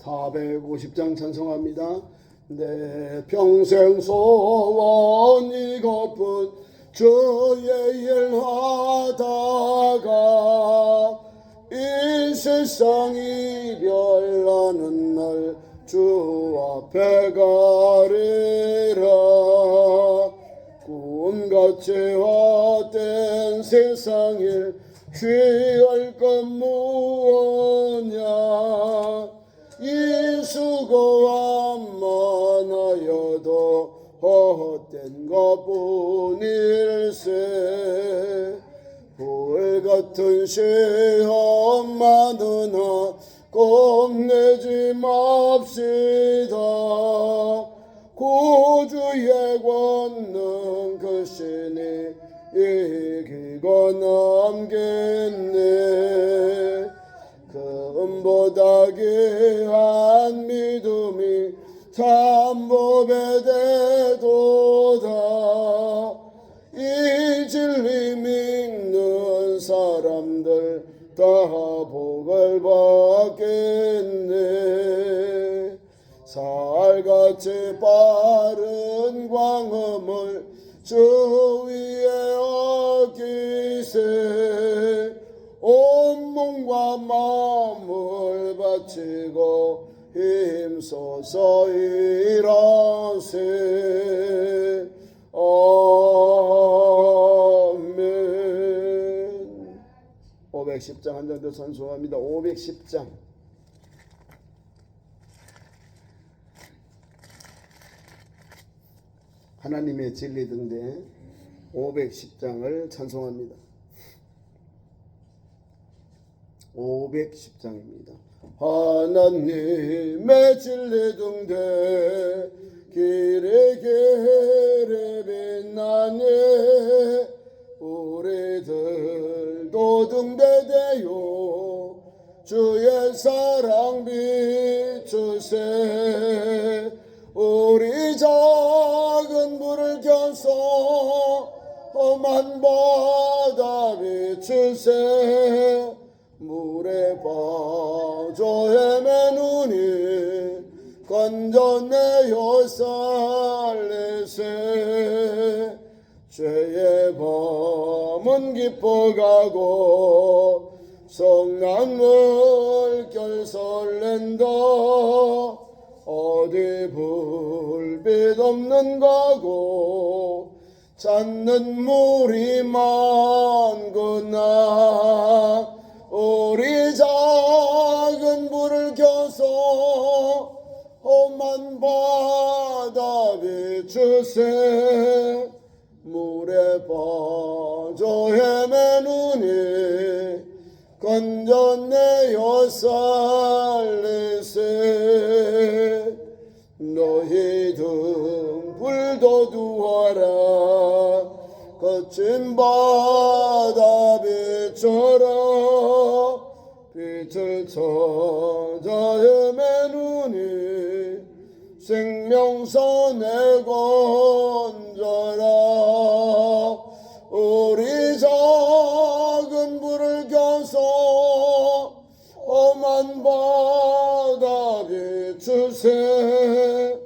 450장 찬송합니다. 내 평생 소원 이것뿐 주의 일 하다가 이 세상 이별하는 날 주 앞에 가리라. 꿈같이 헛된 세상에 취할 것 무엇냐. 이 수고함만 하여도 헛된 것뿐일세. 불같은 시험 많으나 겁내지 맙시다. 구주의 권능 그 신이 이기고 남겠네. 금보다 귀한 믿음이 참법에 대도다. 이 진리 믿는 사람들 다 복을 받겠네. 살같이 빠른 광음을 주 위에 얻기세. 온 몸과 마음을 바치고 힘써서 일하세. 아멘. 510장 한 장 더 찬송합니다. 510장. 하나님의 진리 등대 510장을 찬송합니다. 510장입니다. 하나님의 진리 등대 길에 길에 빛나네. 우리들도 등대되어 주의 사랑 비추세. 우리 작은 불을 켜서 험한 바다 비추세. 물에 빠져 헤매누니 건져내어 살리세. 죄의 밤은 깊어가고 성난 물결 설렌다. 어디 불빛 없는 가고 찾는 물이 많구나. 우리 작은 불을 켜서 험한 바다 비추세. 물에 빠져 헤매누니 건져내어 살리세. 너희 등불도 두어라. 거친 바다 비춰라. 빛을 찾아 헤매누니 생명선에 건져라. 우리 작은 불을 켜서 험한 바다 비추세.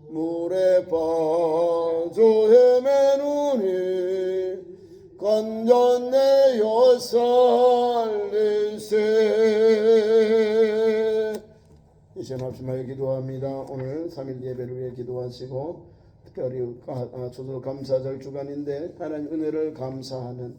물에 빠져 헤매누니 건져내어 살리세. 이제 말씀하여 기도합니다. 오늘 3일 예배를 위해 기도하시고 특별히 추수 감사절 주간인데 하나님 은혜를 감사하는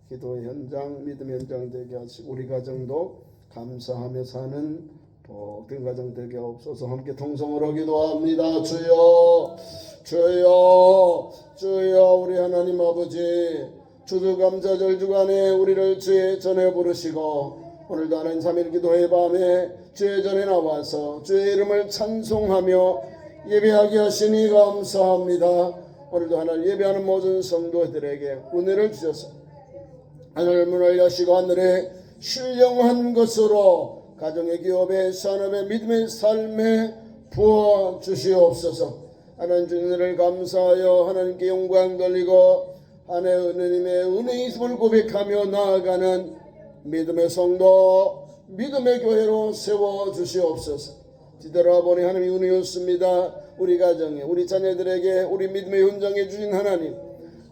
기도 현장, 믿음 현장 되게 하시고 우리 가정도 감사하며 사는 복된 가정 되게 없어서 함께 통성으로 기도합니다. 주여, 주여, 주여. 우리 하나님 아버지, 추수감사절 주간에 우리를 주의 전에 부르시고 오늘도 하나님 3일 기도의 밤에 주의 전에 나와서 주의 이름을 찬송하며 예배하게 하시니 감사합니다. 오늘도 하나님 예배하는 모든 성도들에게 은혜를 주셔서 하늘 문을 여시고 하늘에 신령한 것으로 가정의 기업의 산업의 믿음의 삶에 부어 주시옵소서. 하나님 주님을 감사하여 하나님께 영광 돌리고 하나님의 은혜 있음을 고백하며 나아가는 믿음의 성도, 믿음의 교회로 세워 주시옵소서. 뒤돌아보니 하나님이 은혜였습니다. 우리 가정에, 우리 자녀들에게, 우리 믿음의 현장에 주신 하나님,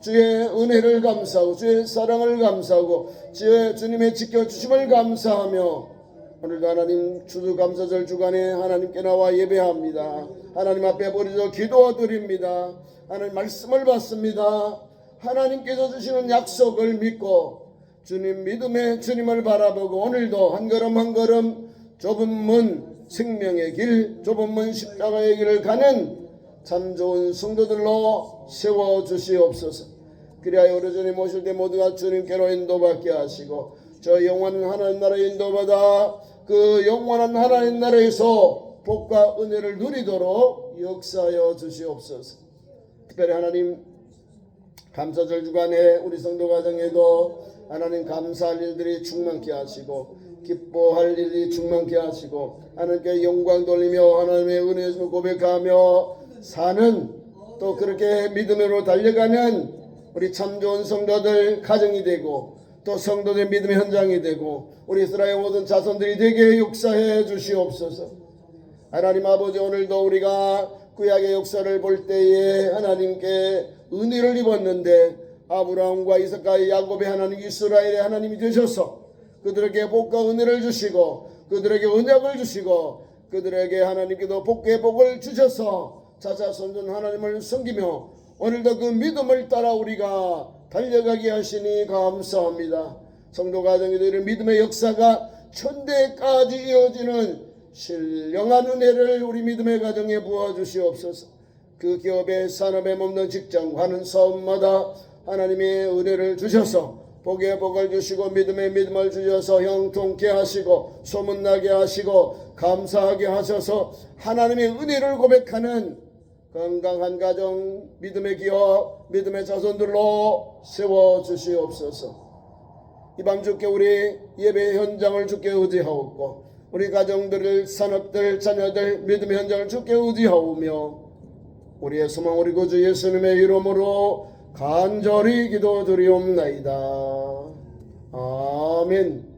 주의 은혜를 감사하고 주의 사랑을 감사하고 주님의 지켜주심을 감사하며 오늘도 하나님 추수감사절 주간에 하나님께 나와 예배합니다. 하나님 앞에 버리져 기도드립니다. 하나님 말씀을 받습니다. 하나님께서 주시는 약속을 믿고 주님 믿음에 주님을 바라보고 오늘도 한 걸음 한 걸음 좁은 문 생명의 길, 좁은 문 십자가의 길을 가는 참 좋은 성도들로 세워주시옵소서. 그리하여 우리 주님 오실 때 모두가 주님께로 인도받게 하시고 저 영원한 하나님 나라에 인도받아 그 영원한 하나님 나라에서 복과 은혜를 누리도록 역사하여 주시옵소서. 특별히 하나님 감사절 주간에 우리 성도 가정에도 하나님 감사할 일들이 충만케 하시고 기뻐할 일이 충만케 하시고 하나님께 영광 돌리며 하나님의 은혜를 고백하며 사는 또 그렇게 믿음으로 달려가는 우리 참 좋은 성도들 가정이 되고 또 성도들 믿음의 현장이 되고 우리 이스라엘 모든 자손들이 되게 역사해 주시옵소서. 하나님 아버지 오늘도 우리가 구약의 역사를 볼 때에 하나님께 은혜를 입었는데 아브라함과 이삭과 야곱의 하나님 이스라엘의 하나님이 되셔서 그들에게 복과 은혜를 주시고 그들에게 언약을 주시고 그들에게 하나님께도 복의 복을 주셔서 자자손손 하나님을 섬기며 오늘도 그 믿음을 따라 우리가 달려가게 하시니 감사합니다. 성도 가정들의 믿음의 역사가 천대까지 이어지는 신령한 은혜를 우리 믿음의 가정에 부어주시옵소서. 그 기업의 산업에 몸는 직장 하는 사업마다 하나님의 은혜를 주셔서 복의 복을 주시고 믿음의 믿음을 주셔서 형통케 하시고 소문나게 하시고 감사하게 하셔서 하나님의 은혜를 고백하는 건강한 가정, 믿음의 기업, 믿음의 자손들로 세워주시옵소서. 이밤 주께 우리 예배 현장을 주께 의지하옵고 우리 가정들을 산업들 자녀들 믿음의 현장을 주께 의지하오며 우리의 소망 우리 구주 예수님의 이름으로 간절히 기도드리옵나이다. 아멘.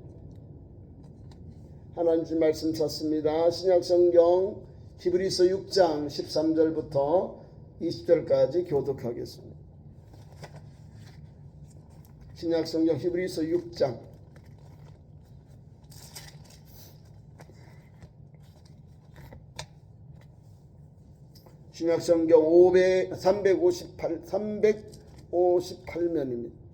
하나님 주 말씀 찾습니다. 신약성경 히브리서 6장 13절부터 20절까지 교독하겠습니다. 신약성경 히브리서 6장 신약성경 358면입니다.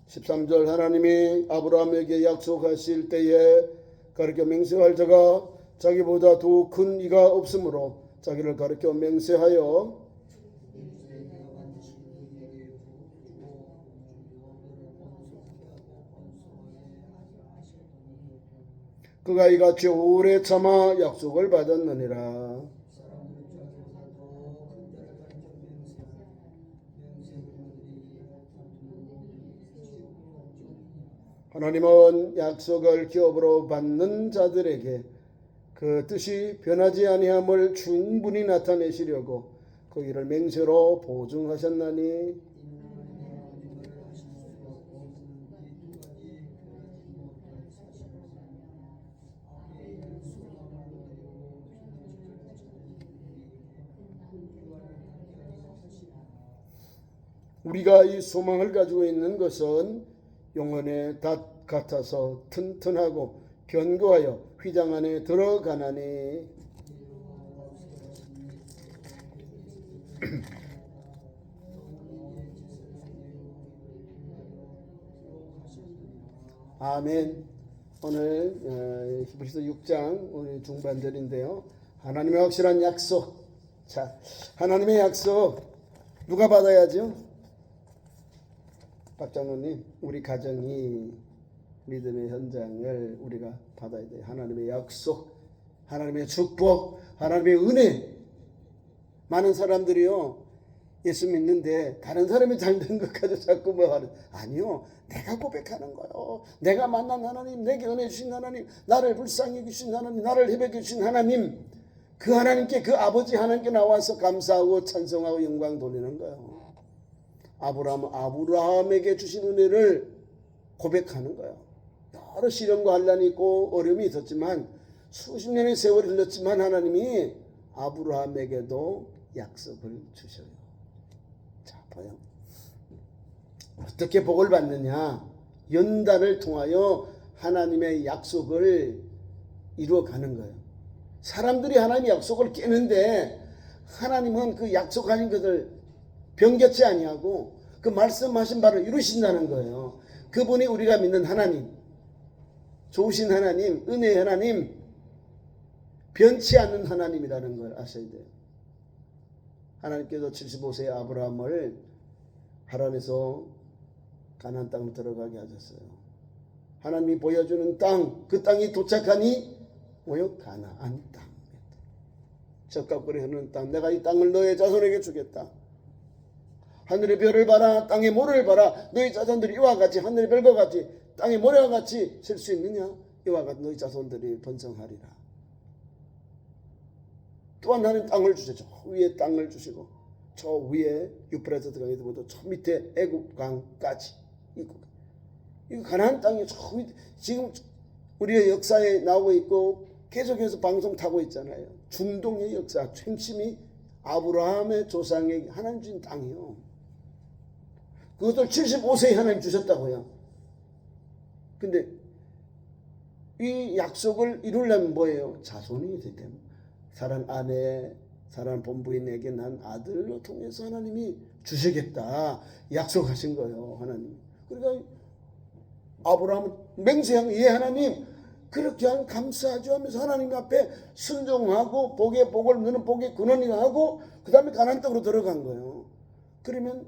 (13절) 하나님이 아브라함에게 약속하실 때에 가르쳐 맹세할 자가 자기보다 더 큰 이가 없으므로 자기를 가르쳐 맹세하여 그가 이같이 오래 참아 약속을 받았느니라. 하나님은 약속을 기업으로 받는 자들에게 그 뜻이 변하지 아니함을 충분히 나타내시려고 그 일을 맹세로 보증하셨나니 우리가 이 소망을 가지고 있는 것은 영혼의 닷 같아서 튼튼하고 견고하여 휘장 안에 들어가나니 아멘. 오늘 히브리서 6장 오늘 중반절인데요. 하나님의 확실한 약속. 자, 하나님의 약속 누가 받아야죠? 박장로님, 우리 가정이 믿음의 현장을 우리가 받아야 돼요. 하나님의 약속, 하나님의 축복, 하나님의 은혜. 많은 사람들이요 예수 믿는데 다른 사람이 잘된 것 가지고 자꾸 뭐 하는. 아니요, 내가 고백하는 거요. 내가 만난 하나님, 내게 은혜 주신 하나님, 나를 불쌍히 주신 하나님, 나를 헤매게 주신 하나님, 그 하나님께, 그 아버지 하나님께 나와서 감사하고 찬송하고 영광 돌리는 거예요. 아브라함에게 주신 은혜를 고백하는 거예요. 여러 시련과 환난이 있고 어려움이 있었지만 수십 년의 세월이 흘렀지만 하나님이 아브라함에게도 약속을 주셔요. 자, 봐요. 어떻게 복을 받느냐? 연단을 통하여 하나님의 약속을 이루어가는 거예요. 사람들이 하나님의 약속을 깨는데 하나님은 그 약속하신 것을 변개치 아니하고 그 말씀하신 바를 이루신다는 거예요. 그분이 우리가 믿는 하나님, 좋으신 하나님, 은혜의 하나님, 변치 않는 하나님이라는 걸 아셔야 돼요. 하나님께서 75세의 아브라함을 하란에서 가나안 땅으로 들어가게 하셨어요. 하나님이 보여주는 땅, 그 땅이 도착하니 뭐요? 가나안 땅. 적갑거리 흐르는 땅. 내가 이 땅을 너의 자손에게 주겠다. 하늘의 별을 봐라, 땅의 모래를 봐라. 너희 자손들이 이와 같이 하늘의 별과 같이 땅의 모래와 같이 셀 수 있느냐? 이와 같이 너희 자손들이 번성하리라. 또한 하나님 땅을 주셨죠. 위에 땅을 주시고 저 위에 유프라tes 강이 들어도 저 밑에 애굽강까지 이거 가나안 땅이 저 밑에 지금 우리의 역사에 나오고 있고 계속해서 방송 타고 있잖아요. 중동의 역사, 중심이 아브라함의 조상에게 하나님 주신 땅이요. 그것을 75세에 하나님 주셨다고요. 근데 이 약속을 이루려면 뭐예요? 자손이 되면 사랑 아내, 사랑 본부인에게 난 아들로 통해서 하나님이 주시겠다 약속하신 거예요. 하나님. 그러니까 아브라함은 맹세한 예 하나님 그렇게 한 감사하죠 하면서 하나님 앞에 순종하고 복의 복을 누는 복의 근원이라 하고 그 다음에 가나안 땅으로 들어간 거예요. 그러면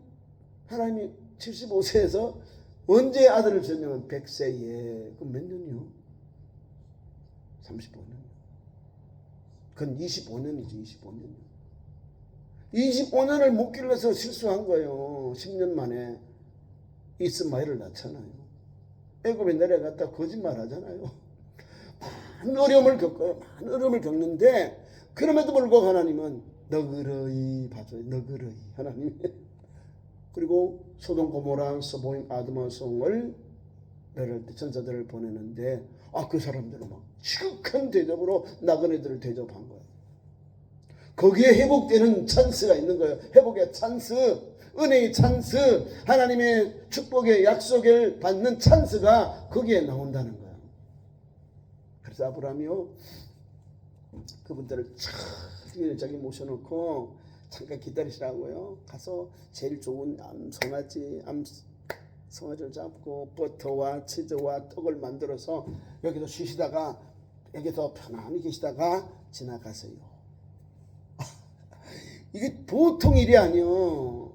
하나님이 75세에서 언제 아들을 주냐면 100세에 그럼 몇 년이요? 35년. 그건 25년이죠. 25년. 25년을 못 길러서 실수한 거예요. 10년 만에 이스마엘을 낳잖아요. 애굽에 내려갔다 거짓말 하잖아요. 많은 어려움을 겪어요. 많은 어려움을 겪는데 그럼에도 불구하고 하나님은 너그러이 봐줘요. 너그러이 하나님. 그리고 소돔 고모라 서보임 아드마 성을 멸할 때 천사들을 보내는데 그 사람들은 막 지극한 대접으로 나그네들을 대접한 거예요. 거기에 회복되는 찬스가 있는 거예요. 회복의 찬스, 은혜의 찬스, 하나님의 축복의 약속을 받는 찬스가 거기에 나온다는 거예요. 그래서 아브라함이요 그분들을 자기 모셔놓고 잠깐 기다리시라고요. 가서 제일 좋은 송아지를 잡고 버터와 치즈와 떡을 만들어서 여기서 쉬시다가 여기서 편안히 계시다가 지나가세요. 이게 보통 일이 아니요.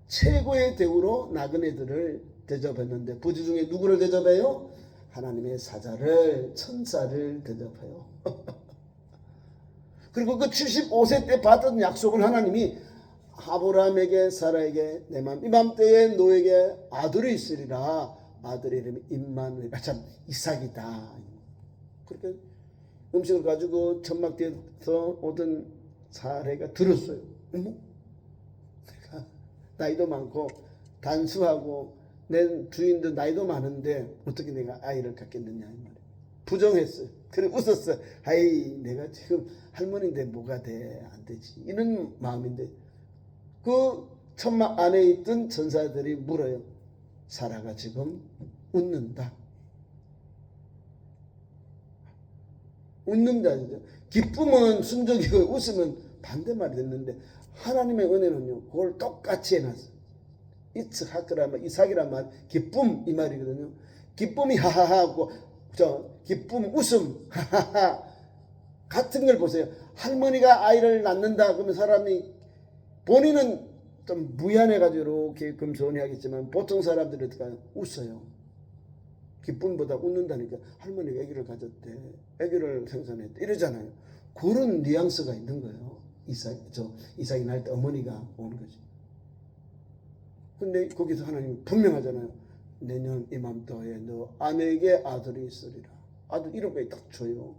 최고의 대우로 나그네들을 대접했는데 부지 중에 누구를 대접해요? 하나님의 사자를 천사를 대접해요. 그리고 그 75세 때 받은 약속을 하나님이 아브라함에게 사라에게 내 맘 이맘때에 너에게 아들이 있으리라. 아들의 이름이 임마누엘 이삭이다. 그렇게 음식을 가지고 천막대에서 오던 사례가 들었어요. 내가 나이도 많고 단수하고 내 주인도 나이도 많은데 어떻게 내가 아이를 갖겠느냐 이 말이에요. 부정했어요. 그래 웃었어요. 아이 내가 지금 할머니인데 뭐가 돼? 안 되지. 이런 마음인데 그 천막 안에 있던 전사들이 물어요. 사라가 지금 웃는다. 웃는다. 기쁨은 순종이고 웃으면 반대말이 됐는데 하나님의 은혜는요. 그걸 똑같이 해놨어요. 이삭이란 말 기쁨 이 말이거든요. 기쁨이 하하하고 기쁨 웃음 하하하 같은 걸 보세요. 할머니가 아이를 낳는다 그러면 사람이 본인은 좀 무안해가지고 이렇게 금소원이 하겠지만 보통 사람들이 어떡해요? 웃어요. 기쁨보다 웃는다니까. 할머니가 아기를 가졌대. 아기를 생산했대. 이러잖아요. 그런 뉘앙스가 있는 거예요. 이삭이 날 때 어머니가 오는 거지. 근데 거기서 하나님 분명하잖아요. 내년 이맘때에 너 아내에게 아들이 있으리라. 아들 이름까지 딱 줘요.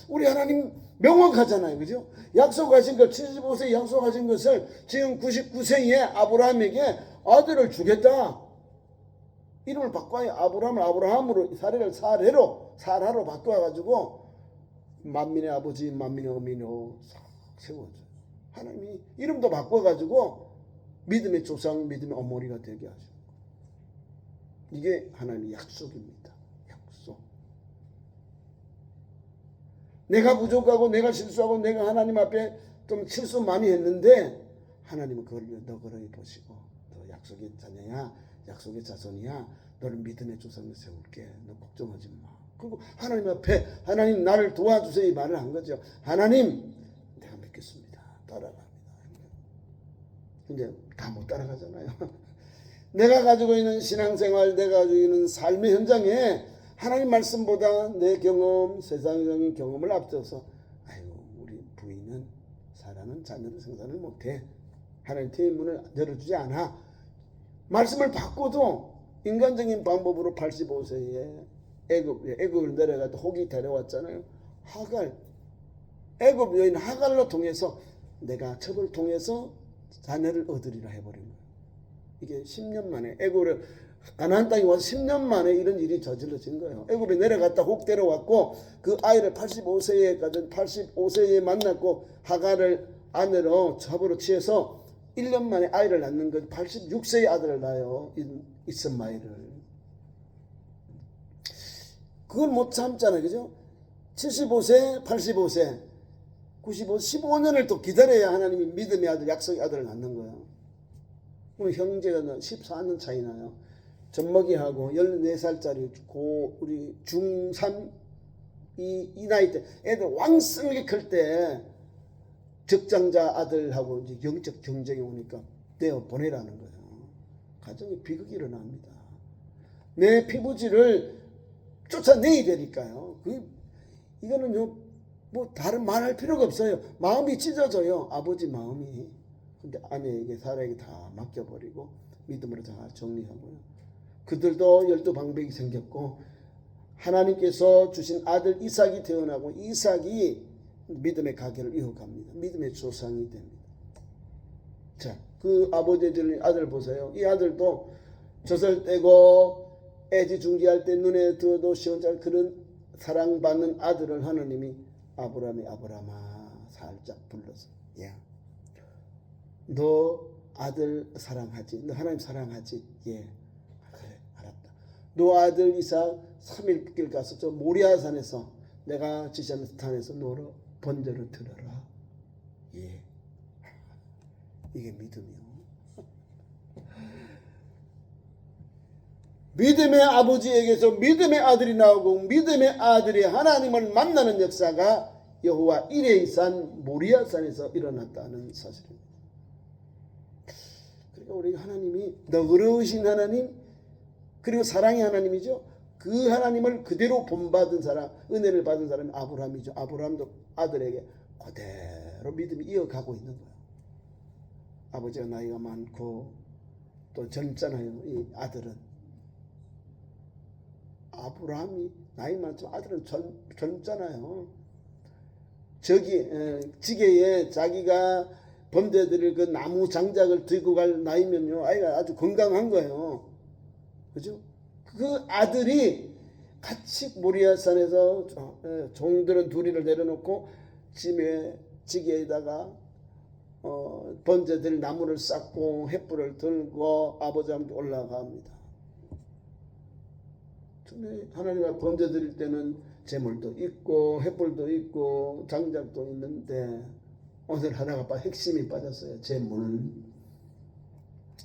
우리 하나님 명확하잖아요. 그죠? 약속하신 것, 75세 약속하신 것을 지금 99세에 아브라함에게 아들을 주겠다. 이름을 바꿔야 아브라함을 아브라함으로, 사례를 사라로 바꿔가지고 만민의 아버지, 만민의 어미로 싹 세워줘요. 하나님이 이름도 바꿔가지고 믿음의 조상, 믿음의 어머니가 되게 하죠. 이게 하나님의 약속입니다. 약속. 내가 부족하고 내가 실수하고 내가 하나님 앞에 좀 실수 많이 했는데 하나님은 그걸 너그러이 보시고 너 약속의 자녀야, 약속의 자손이야, 너를 믿음의 조상을 세울게, 너 걱정하지 마. 그리고 하나님 앞에 하나님 나를 도와주세요 이 말을 한 거죠. 하나님 내가 믿겠습니다. 따라갑니다. 근데 다 못 따라가잖아요. 내가 가지고 있는 신앙생활, 내가 가지고 있는 삶의 현장에 하나님 말씀보다 내 경험, 세상적인 경험을 앞서서 아이고 우리 부인은 사랑은 자녀를 생산을 못해. 하나님 태의 문을 열어주지 않아. 말씀을 바꿔도 인간적인 방법으로 85세에 애굽을 내려가도 혹이 데려왔잖아요. 하갈, 애굽 여인 하갈로 통해서 내가 첩을 통해서 자녀를 얻으리라 해버린 거예요. 이게 10년 만에 애굽을 가나안 땅에 와서 10년 만에 이런 일이 저질러진 거예요. 애굽에 내려갔다 혹 데려왔고 그 아이를 85세에 만났고 하갈을 아내로 첩으로 취해서 1년 만에 아이를 낳는 건 86세의 아들을 낳아요. 이스마엘을. 그걸 못 참잖아요. 그죠? 75세, 85세, 95, 15년을 또 기다려야 하나님이 믿음의 아들, 약속의 아들을 낳는 거예요. 우리 형제가 14년 차이 나요. 젖먹이하고 14살짜리 우리 중3 이 나이 때 애들 왕성하게 클 때 적장자 아들하고 이제 영적 경쟁이 오니까 떼어 보내라는 거예요. 가정에 비극이 일어납니다. 내 피부질을 쫓아내야 되니까요. 이거는요, 뭐 다른 말할 필요가 없어요. 마음이 찢어져요. 아버지 마음이. 근데 아내에게 사라에게 다 맡겨버리고 믿음으로 다 정리하고요. 그들도 12방백이 생겼고 하나님께서 주신 아들 이삭이 태어나고 이삭이 믿음의 가계를 이어갑니다. 믿음의 조상이 됩니다. 자, 그 아버지들 아들 보세요. 이 아들도 젖을 떼고 애지중지할 때 눈에 들어도 시원찮은 그런 사랑받는 아들을 하나님이 아브라함아 살짝 불러서 야, 너 아들 사랑하지? 너 하나님 사랑하지? 예. 그래 알았다. 너 아들 이삭 3일 길 가서 저 모리아산에서 내가 지시하는 산에서 너로 번제를 드려라. 예. 이게 믿음이요. 믿음의 아버지에게서 믿음의 아들이 나오고 믿음의 아들이 하나님을 만나는 역사가 여호와 이레의 산 모리아산에서 일어났다는 사실입니다. 그러니까 우리 하나님이 너그러우신 하나님 그리고 사랑의 하나님이죠. 그 하나님을 그대로 본받은 사람, 은혜를 받은 사람이 아브라함이죠. 아브라함도 아들에게 그대로 믿음이 이어가고 있는 거예요. 아버지가 나이가 많고 또 젊잖아요. 이 아들은 아브라함이 나이 많지만 아들은 젊잖아요. 저기 지게에 자기가 번제드릴 그 나무 장작을 들고 갈 나이면요 아이가 아주 건강한 거예요. 그죠? 그 아들이 같이 모리아산에서 종들은 둘이를 내려놓고 지게에다가 번제드릴 나무를 쌓고 횃불을 들고 아버지와 함께 올라갑니다. 하나님과 번제 드릴 때는 제물도 있고 횃불도 있고 장작도 있는데 오늘 하나가 핵심이 빠졌어요. 제물.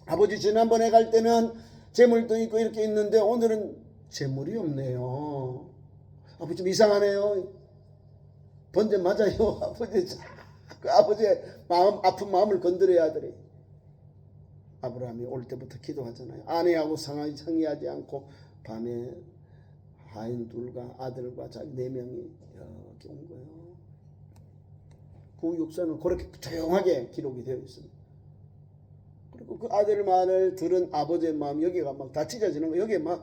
아버지 지난번에 갈 때는 제물도 있고 이렇게 있는데 오늘은 제물이 없네요. 아버지 좀 이상하네요. 번제 맞아요. 아버지의 마음 아픈 마음을 건드려야 아들이. 아브라함이 올 때부터 기도하잖아요. 아내하고 상의하지 않고 밤에 하인 둘과 아들과 자기 4명이 이렇게 온 거예요. 그 역사는 그렇게 조용하게 기록이 되어 있습니다. 그리고 그 아들 말을 들은 아버지의 마음 여기가 막 다 찢어지는 거예요. 여기에 막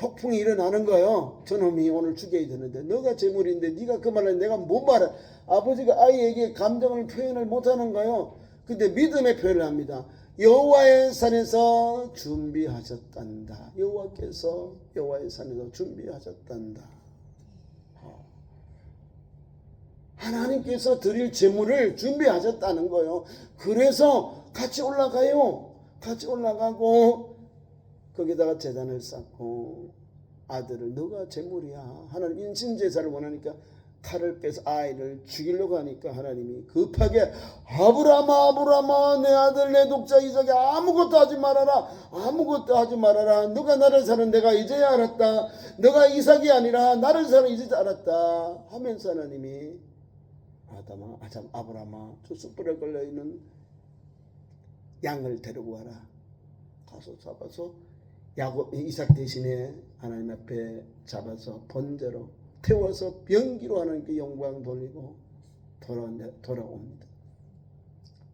폭풍이 일어나는 거예요. 저놈이 오늘 죽여야 되는데 너가 재물인데 네가 그 말을 내가 못 말해. 아버지가 아이에게 감정을 표현을 못하는 거예요. 근데 믿음의 표현을 합니다. 여호와의 산에서 준비하셨단다. 여호와께서 여호와의 산에서 준비하셨단다. 하나님께서 드릴 재물을 준비하셨다는 거예요. 그래서 같이 올라가요. 같이 올라가고 거기다가 제단을 쌓고 아들을 너가 재물이야. 하나님 인신제사를 원하니까 칼을 빼서 아이를 죽이려고 하니까 하나님이 급하게 아브라함아 내 아들 내 독자 이삭이 아무것도 하지 말아라. 아무것도 하지 말아라. 너가 나를 사는 내가 이제야 알았다. 너가 이삭이 아니라 나를 사는 이제 알았다 하면서 하나님이 아브라함아 저 숯불에 걸려있는 양을 데리고 와라. 가서 잡아서 이삭 대신에 하나님 앞에 잡아서 번제로 태워서 병기로 하나님께 영광 돌리고 돌아옵니다.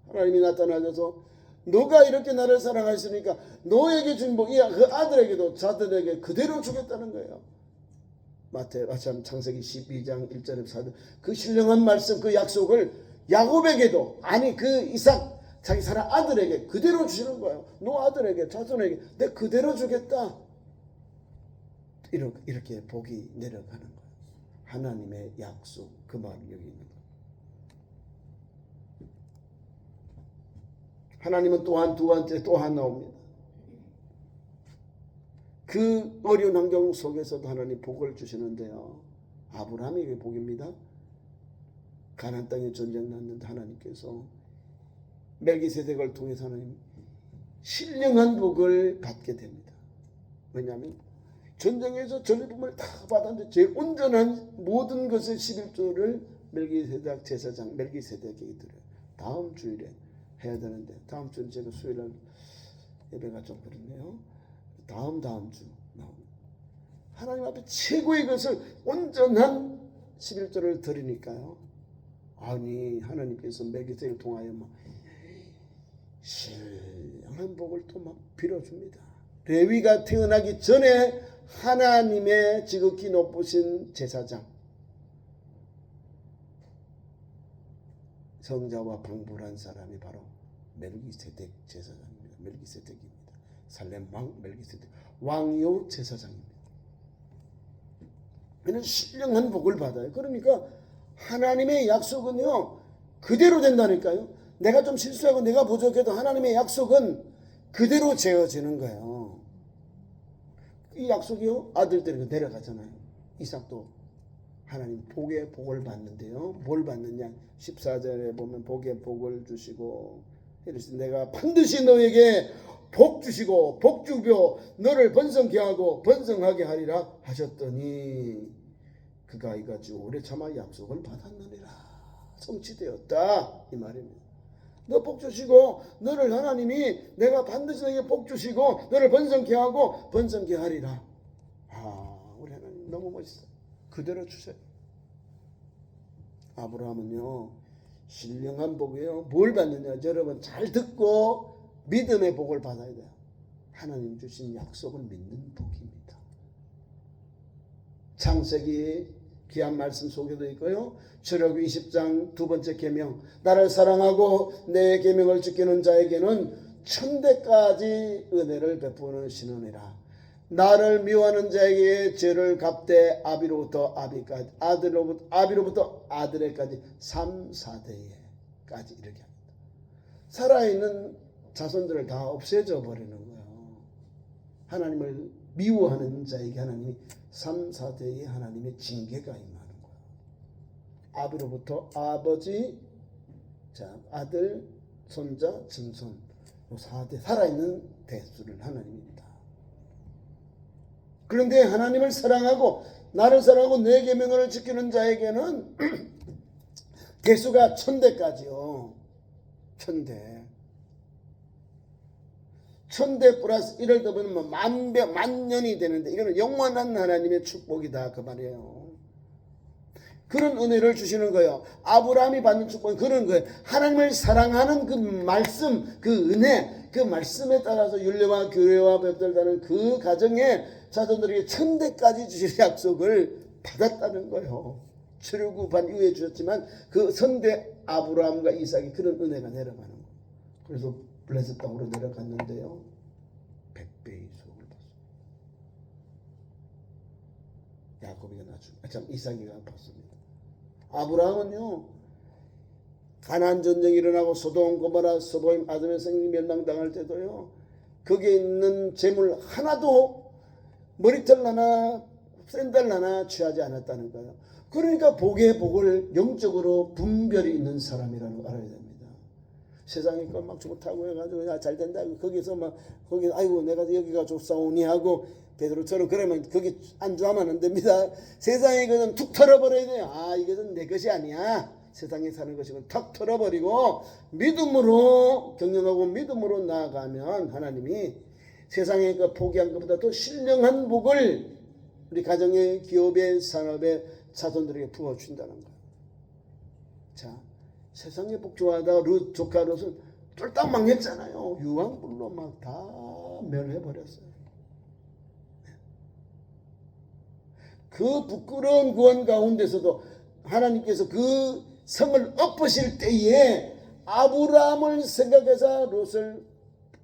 하나님이 나타나셔서 너가 이렇게 나를 사랑하시니까 너에게 준 복, 그 아들에게도 자들에게 그대로 주겠다는 거예요. 창세기 12장 1절에 4절 그 신령한 말씀 그 약속을 야곱에게도 아니 그 이삭 자기 사랑 아들에게 그대로 주시는 거예요. 너 아들에게 자손에게 내 그대로 주겠다. 이렇게 복이 내려가는 거예요. 하나님의 약속 그 말이 여기 있는 거예요. 하나님은 또한 두 번째 또 하나 옵니다. 그 어려운 환경 속에서도 하나님 복을 주시는데요. 아브라함에게 복입니다. 가나안 땅에 전쟁 났는데 하나님께서 멜기세덱을 통해서 하나님 신령한 복을 받게 됩니다. 왜냐하면 전쟁에서 전리품을 다 받았는데 제일 온전한 모든 것의 11조를 멜기세덱 제사장 멜기세덱에게 드려요. 다음 주일에 해야 되는데 다음 주는 제가 수요일날 예배가 좀 그렇네요. 다음 주 나옵니다. 하나님 앞에 최고의 것을 온전한 11조를 드리니까요. 아니 하나님께서 멜기세덱을 통하여 막 신령한 복을 또 막 빌어줍니다. 레위가 태어나기 전에 하나님의 지극히 높으신 제사장 성자와 방불한 사람이 바로 멜기세덱 제사장입니다. 멜기세덱입니다. 살렘 왕 멜기세덱 왕요 제사장입니다. 그는 신령한 복을 받아요. 그러니까 하나님의 약속은요 그대로 된다니까요. 내가 좀 실수하고 내가 부족해도 하나님의 약속은 그대로 지어지는 거예요. 이 약속이요 아들들에게 내려가잖아요. 이삭도 하나님 복의 복을 받는데요. 뭘 받느냐 14절에 보면 복의 복을 주시고 이르시되 내가 반드시 너에게 복 주시고 복 주며 너를 번성케 하고 번성하게 하리라 하셨더니 그가 이같이 오래 참아 약속을 받았느니라. 성취되었다 이 말입니다. 너 복 주시고 너를 하나님이 내가 반드시 너에게 복 주시고 너를 번성케 하고 번성케 하리라. 우리 하나님 너무 멋있어. 그대로 주세요. 아브라함은요 신령한 복이에요. 뭘 받느냐 여러분 잘 듣고 믿음의 복을 받아야 돼요. 하나님 주신 약속을 믿는 복입니다. 창세기 귀한 말씀 속에도 있고요. 출애굽기 20장 두 번째 계명 나를 사랑하고 내 계명을 지키는 자에게는 천대까지 은혜를 베푸시느니라. 나를 미워하는 자에게 죄를 갚되 아비로부터 아비까지 아비로부터 아들에까지 3, 4대에까지 이렇게 합니다. 살아있는 자손들을 다 없애져 버리는 거예요. 하나님을 미워하는 자에게 하나님이 3, 4대의 하나님의 징계가 임하는 거예요. 아비로부터 아버지, 아들, 손자, 증손 4대 살아있는 대수를 하나님입니다. 그런데 하나님을 사랑하고 나를 사랑하고 내 계명을 지키는 자에게는 대수가 1000대까지요. 1000대 플러스 1을 더보면 만년이 되는데 이거는 영원한 하나님의 축복이다 그 말이에요. 그런 은혜를 주시는 거예요. 아브라함이 받는 축복은 그런 거예요. 하나님을 사랑하는 그 말씀, 그 은혜, 그 말씀에 따라서 율례와 규례와 법들다는 그 가정에 자손들에게 천대까지 주실 약속을 받았다는 거예요. 출애굽한 이후에 주셨지만 그 선대 아브라함과 이삭이 그런 은혜가 내려가는 거예요. 그래서 블레셋 땅으로 내려갔는데요, 100배의 수확을 받습니다. 야곱이가 나중에 이삭이가 받습니다. 아브라함은요, 가나안 전쟁이 일어나고 소돔 고모라 소보임 아돔의 성이 멸망당할 때도요, 거기에 있는 재물 하나도 머리털 하나 샌들 하나 취하지 않았다는 거예요. 그러니까 복의 복을 영적으로 분별이 있는 사람이라는 걸 알아야 됩니다. 세상에 막 좋다고 해가지고 야 잘 된다 거기서 막 거기 아이고 내가 여기가 좋사오니 하고 베드로처럼 그러면 거기 안주하면 안 됩니다. 세상에 이거는 툭 털어버려야 돼요. 아 이것은 내 것이 아니야. 세상에 사는 것이고 탁 털어버리고 믿음으로 경영하고 믿음으로 나아가면 하나님이 세상에 그 포기한 것보다 더 신령한 복을 우리 가정의 기업의 산업의 자손들에게 부어준다는 거예요. 자, 세상에 복 좋아하다가 조카 롯은 쫄딱 망했잖아요. 유황불로 막 다 멸해버렸어요. 그 부끄러운 구원 가운데서도 하나님께서 그 성을 엎으실 때에 아브라함을 생각해서 롯을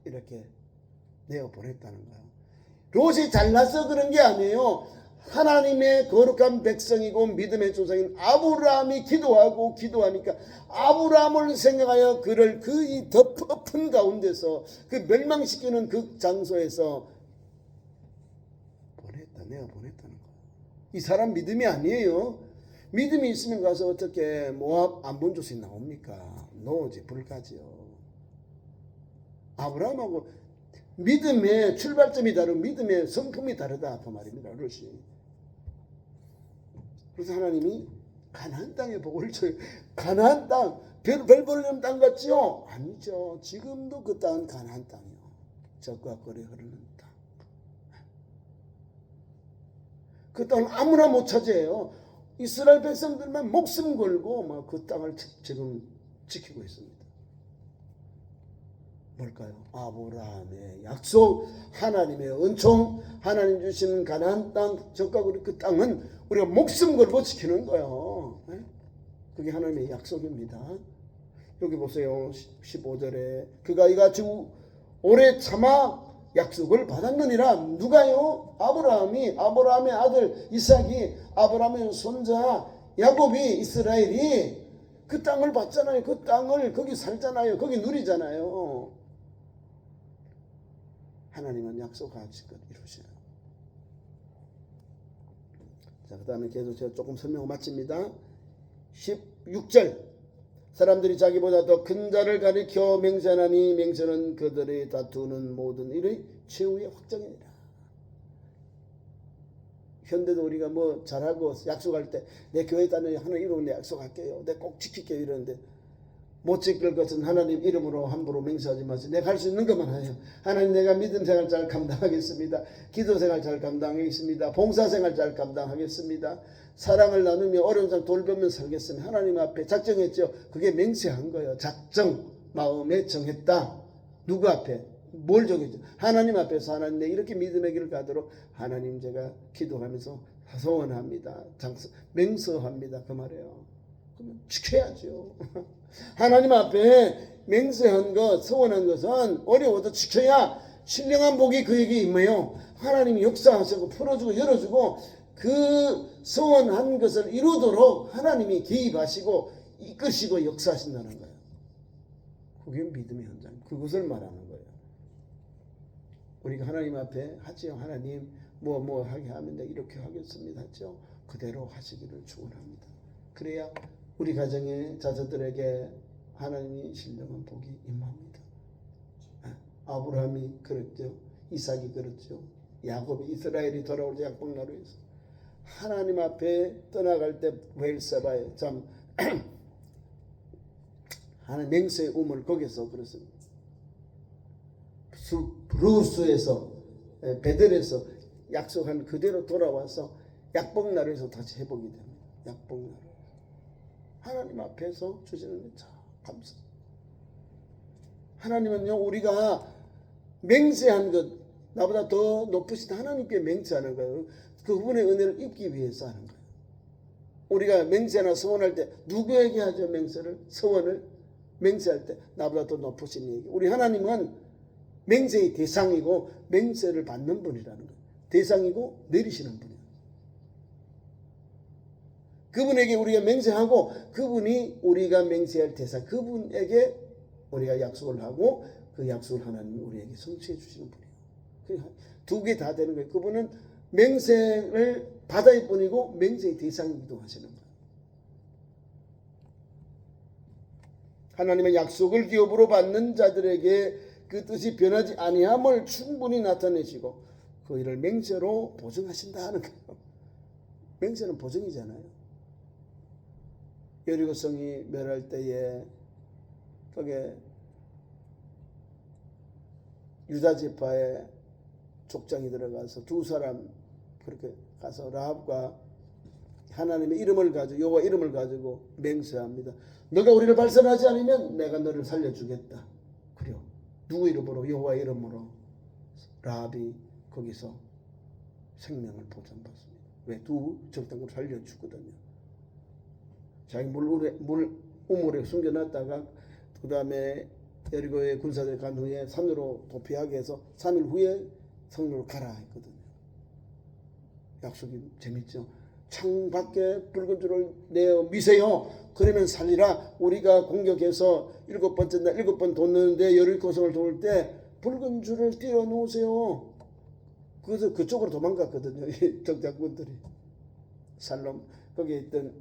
이렇게 내어보냈다는 거예요. 롯이 잘나서 그런 게 아니에요. 하나님의 거룩한 백성이고 믿음의 조상인 아브라함이 기도하니까 아브라함을 생각하여 그를 그 덮은 가운데서 그 멸망시키는 그 장소에서 내어보냈다는 거예요. 이 사람 믿음이 아니에요. 믿음이 있으면 가서 어떻게 모압 암몬 조선이 나옵니까? 노지 불가지요. 아브라함하고 믿음의 출발점이 다르고 믿음의 성품이 다르다 그 말입니다. 롯이. 그래서 하나님이 가나안 땅에 복을 줘요. 가나안 땅, 별 보려면 땅 같지요? 아니죠. 지금도 그 땅은 가나안 땅이요. 적과 꿀이 흐르는 땅. 그 땅을 아무나 못 차지해요. 이스라엘 백성들만 목숨 걸고 막 그 땅을 지금 지키고 있습니다. 뭘까요? 아브라함의 약속, 하나님의 은총, 하나님 주시는 가나안 땅, 적과 꿀 그 땅은 우리가 목숨 걸고 지키는 거예요. 그게 하나님의 약속입니다. 여기 보세요. 15절에 그가 이같이 오래 참아 약속을 받았느니라. 누가요? 아브라함의 아들 이삭이, 아브라함의 손자 야곱이, 이스라엘이 그 땅을 받잖아요. 그 땅을 거기 살잖아요. 거기 누리잖아요. 하나님은 약속하실 것 이루셔요. 자, 그 다음에 계속 제가 조금 설명을 마칩니다. 16절 사람들이 자기보다 더 큰 자를 가리켜 맹세하니 맹세는 그들이 다투는 모든 일의 최후의 확정이니라. 현대도 우리가 뭐 잘하고 약속할 때 내 교회 다니는 하나님 이름으로 약속할게요. 내가 꼭 지킬게요 이러는데 못 지킬 것은 하나님 이름으로 함부로 맹세하지 마세요. 내가 할 수 있는 것만 해요. 하나님 내가 믿음 생활 잘 감당하겠습니다. 기도 생활 잘 감당하겠습니다. 봉사 생활 잘 감당하겠습니다. 사랑을 나누며 어려운 사람 돌보며 살겠습니다. 하나님 앞에 작정했죠. 그게 맹세한 거예요. 작정, 마음에 정했다. 누구 앞에? 뭘 정했죠? 하나님 앞에서 하나님 내 이렇게 믿음의 길을 가도록 하나님 제가 기도하면서 소원합니다. 맹세합니다. 그 말이에요. 그러면 지켜야죠. 하나님 앞에 맹세한 것, 소원한 것은 어려워도 지켜야 신령한 복이 그에게 임해요. 하나님이 역사하시고 풀어주고 열어주고 그 소원한 것을 이루도록 하나님이 개입하시고 이끄시고 역사하신다는 거예요. 그게 믿음의 현장. 그것을 말하는 거예요. 우리가 하나님 앞에 하지요. 하나님 뭐 하게 하면 내가 이렇게 하겠습니다. 하죠. 그대로 하시기를 축원합니다. 그래야 우리 가정의 자녀들에게 하나님이 신령한 복이 임합니다. 아브라함이 그랬죠. 이삭이 그랬죠. 야곱이 이스라엘이 돌아올 때 약복나루에서 하나님 앞에 떠나갈 때 벨세바에 참 하나님 맹세의 우물 거기서 그랬습니다. 루스에서 베델에서 약속한 그대로 돌아와서 약복나루에서 다시 회복이 됩니다. 약복나루 하나님 앞에서 주시는 참 감사. 하나님은요 우리가 맹세한 것, 나보다 더 높으신 하나님께 맹세하는 거예요. 그분의 은혜를 입기 위해서 하는 거예요. 우리가 맹세나 서원할 때 누구에게 하죠? 맹세를, 서원을 맹세할 때 나보다 더 높으신 이에게. 우리 하나님은 맹세의 대상이고 맹세를 받는 분이라는 거예요. 대상이고 내리시는 분이에요. 그분에게 우리가 맹세하고 그분이 우리가 맹세할 대상, 그분에게 우리가 약속을 하고 그 약속을 하나님이 우리에게 성취해 주시는 분이에요. 두 개 다 되는 거예요. 그분은 맹세를 받아야 뿐이고 맹세의 대상이기도 하시는 거예요. 하나님의 약속을 기업으로 받는 자들에게 그 뜻이 변하지 아니함을 충분히 나타내시고 그 일을 맹세로 보증하신다 하는 거예요. 맹세는 보증이잖아요. 여리고성이 멸할 때에 거기에 유다 지파의 족장이 들어가서 두 사람 그렇게 가서 라합과 하나님의 이름을 가지고 여호와 이름을 가지고 맹세합니다. 너가 우리를 발산하지 않으면 내가 너를 살려주겠다. 그래요. 누구 이름으로? 여호와 이름으로. 라합이 거기서 생명을 보존받습니다. 왜? 두 적당을 살려주거든요. 자기 물 우물에 숨겨놨다가 그 다음에 여리고의 군사들이 간 후에 산으로 도피하게 해서 3일 후에 성로로 가라 했거든요. 약속이 재밌죠. 창 밖에 붉은 줄을 내어 미세요. 그러면 살리라. 우리가 공격해서 7번째 날 7번 돋는데 여리고성을 도울 때 붉은 줄을 띄워 놓으세요. 그래서 그쪽으로 도망갔거든요. 이 적장군들이. 살롬 거기에 있던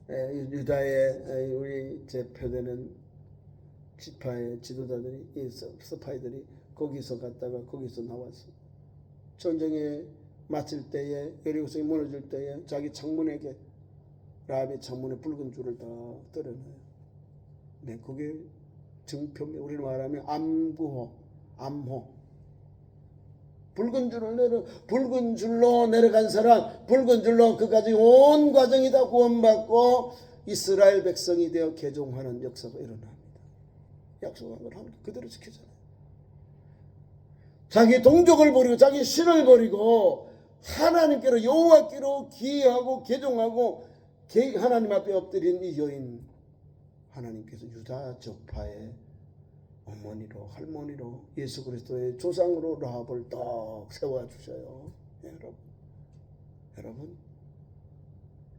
유다의 우리 제표되는 지파의 지도자들이 스파이들이 거기서 갔다가 거기서 나왔어. 전쟁에 마칠 때에 여리고성이 무너질 때에 자기 창문에게 라합의 창문에 붉은 줄을 다 떨어놔요. 네, 그게 증표입니다. 우리는 말하면 암구호, 암호. 붉은 줄로 내려간 사람, 붉은 줄로 그까지 온 과정이 다 구원받고 이스라엘 백성이 되어 개종하는 역사가 일어납니다. 약속한 걸 하나님 그대로 지키잖아요. 자기 동족을 버리고 자기 신을 버리고 하나님께로 여호와께로 기하고 개종하고 하나님 앞에 엎드린 이 여인, 하나님께서 유다 적파의 어머니로 할머니로 예수 그리스도의 조상으로 라합을 딱 세워주셔요. 여러분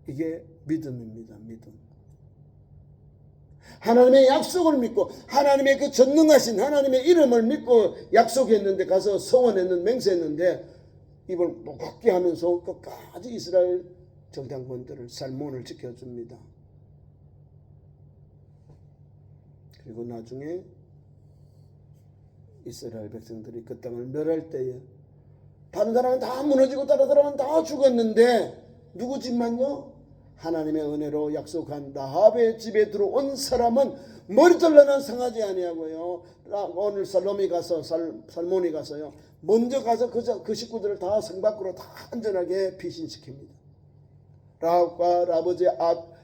이게 믿음입니다. 믿음. 하나님의 약속을 믿고 하나님의 그 전능하신 하나님의 이름을 믿고 약속했는데 가서 서원했는 맹세했는데 입을 목겁게 하면서 끝까지 이스라엘 정탐꾼들을 살몬을 지켜줍니다. 그리고 나중에 이스라엘 백성들이 그 땅을 멸할 때에 다른 사람은 다 무너지고 다른 사람은 다 죽었는데 누구 집만요? 하나님의 은혜로 약속한 라합의 집에 들어온 사람은 머리 잘라난 상하지 아니하고요. 오늘 살몬이 가서요. 먼저 가서 그 식구들을 다 성 밖으로 다 안전하게 피신시킵니다.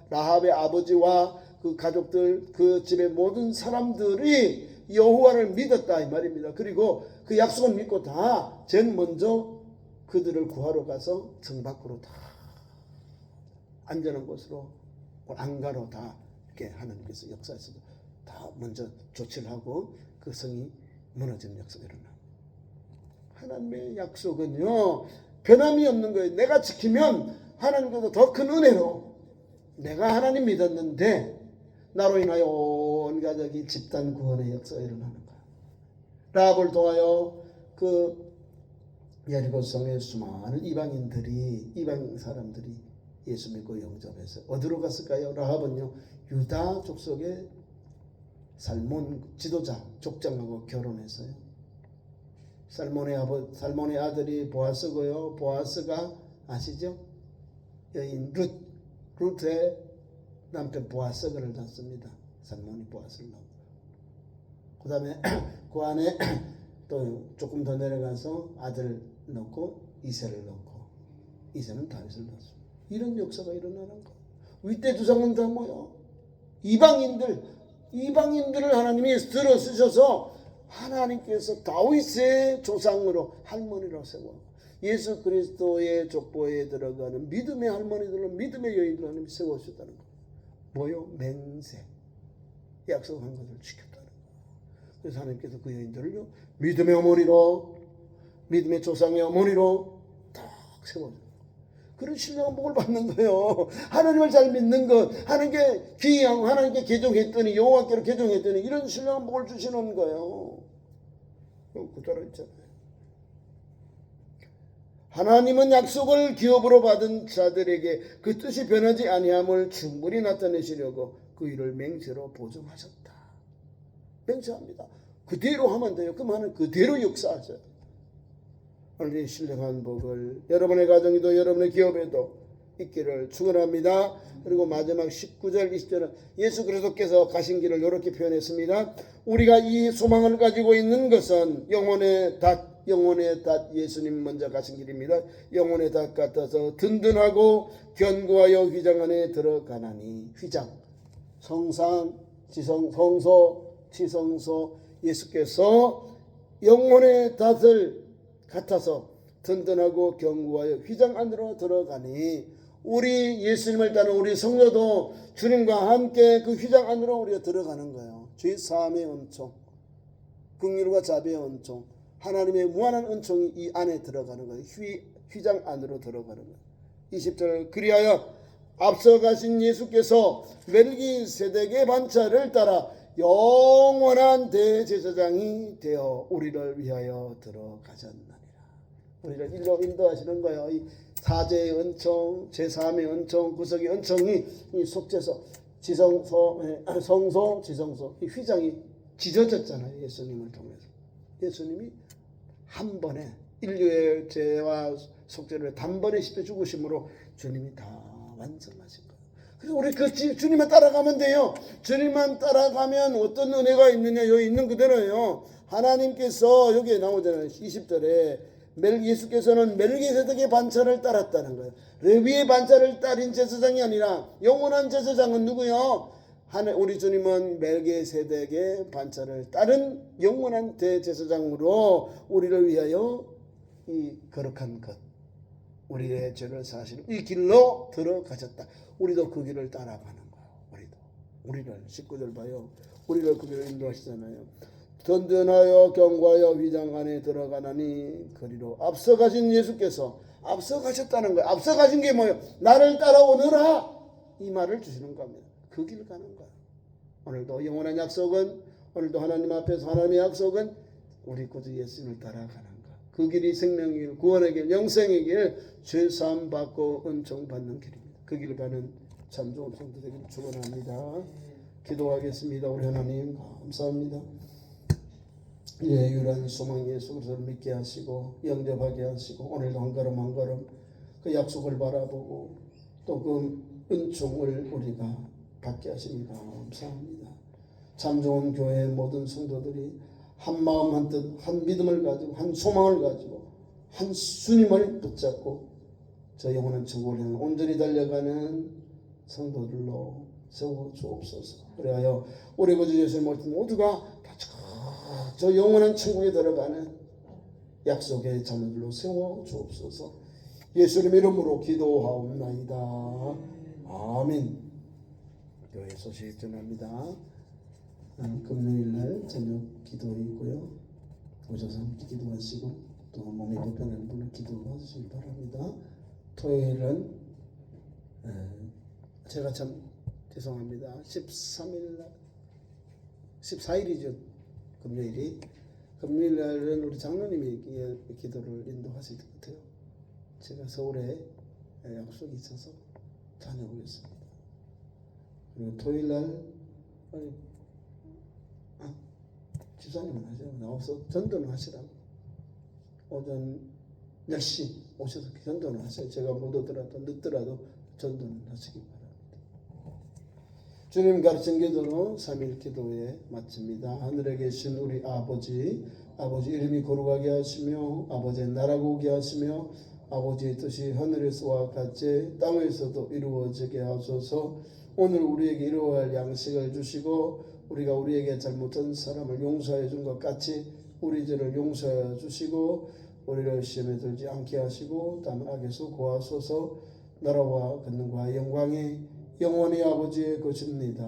라합의 아버지와 그 가족들, 그 집의 모든 사람들이 여호와를 믿었다 이 말입니다. 그리고 그 약속을 믿고 다 제일 먼저 그들을 구하러 가서 성 밖으로 다 안전한 곳으로 안가로 다 이렇게 하나님께서 역사에서 다 먼저 조치를 하고 그 성이 무너지는 역사가 일어납니다. 하나님의 약속은요 변함이 없는 거예요. 내가 지키면 하나님께서 더 큰 은혜로 내가 하나님 믿었는데 나로 인하여 온 가족이 집단 구원의 역사가 일어나는 거예요. 라합을 통하여 그 여리고성의 수많은 이방 사람들이 예수 믿고 영접해서 어디로 갔을까요? 라합은요 유다 족속의 살몬 지도자 족장하고 결혼했어요. 살몬의 아들이 보아스고요. 보아스가 아시죠? 여인 룻의 남편 보아스를 낳습니다. 살몬이 보아스를 낳고 그 다음에 그 안에 또 조금 더 내려가서 아들 낳고 이세를 낳고 이세는 다윗을 낳습니다. 이런 역사가 일어나는 거. 윗대 주상은 다 뭐요? 이방인들을 하나님이 들어 쓰셔서 하나님께서 다윗의 조상으로 할머니로 세워 예수 그리스도의 족보에 들어가는 믿음의 할머니들은 믿음의 여인들 하나님이 세워주셨다는 거예요. 뭐요? 맹세. 약속한 것을 지켰다는 거예요. 그래서 하나님께서 그 여인들을요 믿음의 어머니로, 믿음의 조상의 어머니로 딱 세워줘요. 그런 신령한 복을 받는 거예요. 하나님을 잘 믿는 것, 하나님께 귀양, 하나님께 개종했더니, 여호와께로 개종했더니 이런 신령한 복을 주시는 거예요. 그 따라 있잖아요. 하나님은 약속을 기업으로 받은 자들에게 그 뜻이 변하지 아니함을 충분히 나타내시려고 그 일을 맹세로 보증하셨다. 맹세합니다. 그대로 하면 돼요. 그럼 하나님 그대로 역사하셔요. 오늘 이 신령한 복을 여러분의 가정에도 여러분의 기업에도 있기를 축원합니다. 그리고 마지막 19절 20절은 예수 그리스도께서 가신 길을 이렇게 표현했습니다. 우리가 이 소망을 가지고 있는 것은 영혼의 닷 예수님 먼저 가신 길입니다. 영혼의 닷 같아서 든든하고 견고하여 휘장 안에 들어가나니, 휘장, 성상, 성소, 지성소, 예수께서 영혼의 닷을 같아서 든든하고 견고하여 휘장 안으로 들어가니, 우리 예수님을 따르는 우리 성도도 주님과 함께 그 휘장 안으로 우리가 들어가는 거예요. 죄 사함의 은총, 긍휼과 자비의 은총, 하나님의 무한한 은총이 이 안에 들어가는 거예요. 휘장 안으로 들어가는 거예요. 20절 그리하여 앞서 가신 예수께서 멜기세덱의 반차를 따라 영원한 대제사장이 되어 우리를 위하여 들어가셨나니라. 우리를 일로 인도하시는 거예요. 이 사제의 은총, 제3의 은총, 구속의 은총이 이 속죄소, 지성소, 성소, 지성소, 이 휘장이 지져졌잖아요. 예수님을 통해서. 예수님이 한 번에 인류의 죄와 속죄를 단번에 십자 죽으심으로 주님이 다 완성하신 거예요. 그래서 우리 그 주님만 따라가면 돼요. 주님만 따라가면 어떤 은혜가 있느냐, 여기 있는 그대로예요. 하나님께서 여기에 나오잖아요. 20절에 예수께서는 멜기세덱의 반차를 따랐다는 거예요. 레위의 반차를 따른 제사장이 아니라 영원한 제사장은 누구요? 우리 주님은 멜기세덱의 반차를 따른 영원한 대제사장으로 우리를 위하여 이 거룩한 것, 우리의 죄를 사시는 이 길로 들어가셨다. 우리도 그 길을 따라가는 거예요. 우리를 19절 봐요. 우리를 그 길을 인도하시잖아요. 든든하여 견고하여 휘장 안에 들어가나니, 그리로 앞서 가신 예수께서 앞서 가셨다는 거예요. 앞서 가신 게 뭐예요? 나를 따라오너라, 이 말을 주시는 겁니다. 그 길 가는 거예요. 오늘도 영원한 약속은, 오늘도 하나님 앞에서 하나님의 약속은 우리 구주 예수님을 따라가는 것. 그 길이 생명의 길, 구원의 길, 영생의 길, 죄사함 받고 은총 받는 길입니다. 그 길 가는 참 좋은 성도 되기를 축원합니다. 기도하겠습니다. 우리 하나님 감사합니다. 유일한 소망 예수 그리스도를 믿게 하시고 영접하게 하시고, 오늘도 한 걸음 한 걸음 그 약속을 바라보고 또 그 은총을 우리가 받게 하시니 감사합니다. 참 좋은 교회의 모든 성도들이 한 마음 한 뜻 한 믿음을 가지고 한 소망을 가지고 한 주님을 붙잡고 저 영원한 천국을 향해 온전히 달려가는 성도들로 세워 주옵소서. 그래야 우리 구주 예수의 모두가 저 영원한 천국에 들어가는 약속의 자녀들로 세워 주옵소서. 예수님 이름으로 기도하옵나이다. 아멘. 교회 소식 전합니다. 금요일날 저녁 기도회 있고요. 오셔서 함께 기도하시고 또 몸이 불편한 분은 기도하시기 바랍니다. 토요일은 제가 참 죄송합니다. 14일이죠. 금요일날은 우리 장로님이 기도를 인도하실 것 같아요. 제가 서울에 약속이 있어서 다녀오겠습니다. 그리고 토요일날 집사님은 하세요. 나와서 전도는 하시라고. 오전 10시 오셔서 전도는 하세요. 제가 못 오더라도 늦더라도 전도는 하시기 바랍니다. 주님 가르친 기도로 3일 기도에 마칩니다. 하늘에 계신 우리 아버지 이름이 거룩하게 하시며 아버지의 나라가 오게 하시며 아버지의 뜻이 하늘에서와 같이 땅에서도 이루어지게 하소서. 오늘 우리에게 이루어야 할 양식을 주시고 우리가 우리에게 잘못한 사람을 용서해 준 것 같이 우리 죄를 용서해 주시고 우리를 시험에 들지 않게 하시고 다만 악에서 구하소서. 나라와 권능과 영광이 영원히 아버지의 것입니다.